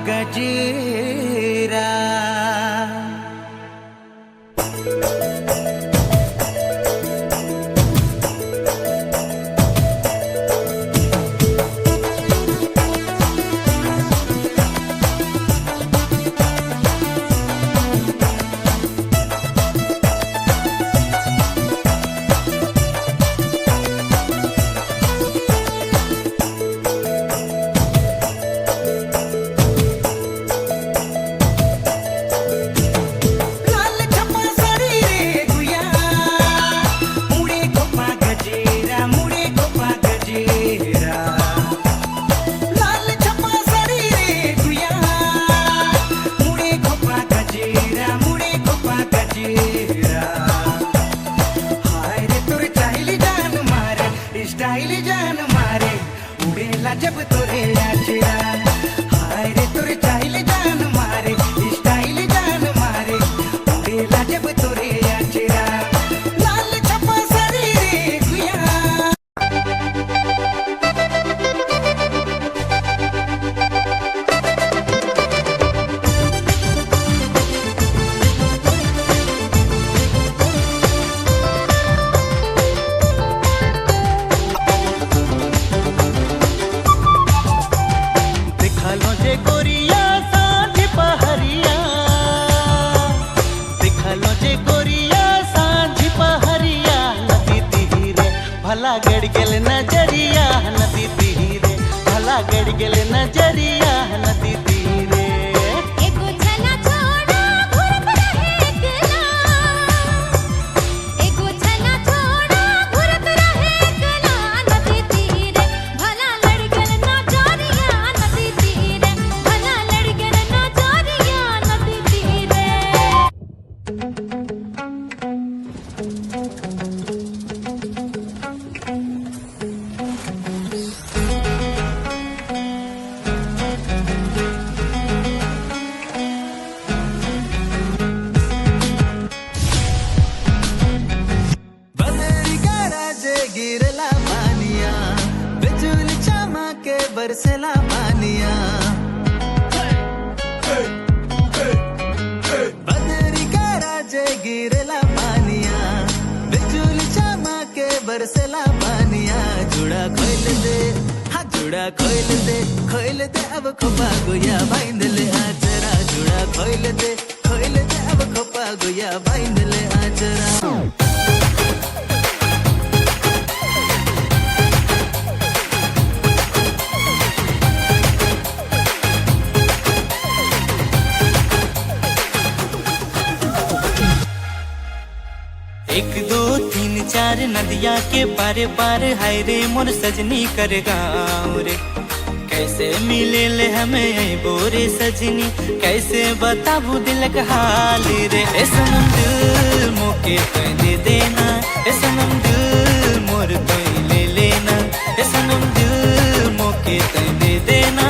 Gajera. Style जान मारे उड़ेला जब तोरे आचरा। हाय रे तोरे स्टाइल जान मारे, स्टाइल जान मारे उड़ेला जब तोरे आचरा। लाल छपा साड़ी रे गुया। भला गड़ गेल नजरिया नदी तीरे, भला गड़ गेल नजरिया नदी तीरे। एगो छना छोड़ा घुरत रहे एकला, एगो छना छोड़ा घुरत रहे एकला नदी तीरे। भला लड़ गेल नजरिया नदी तीरे, भला लड़ गेल नजरिया नदी तीरे। गिरला पानिया बिजुली चमके बरसला पानिया। बदरी का राजे गिरला पानिया बिजुली चमके बरसला पानिया। जुड़ा खोल दे, हाँ जुड़ा खोल दे अब खोपा गुया बांध ले आजरा। जुड़ा खोल दे अब खोपा गुया बांध ले आजरा। एक दो तीन चार नदिया के पारे पार हाय रे मोर सजनी कर गाँव रे। कैसे मिले ले हमें बोरे सजनी, कैसे बताबू दिल का हाल रे। ए सनम दिल मोके तो दे देना, ए सनम दिल मोर तो ले लेना, ए सनम दिल मोके तो दे देना।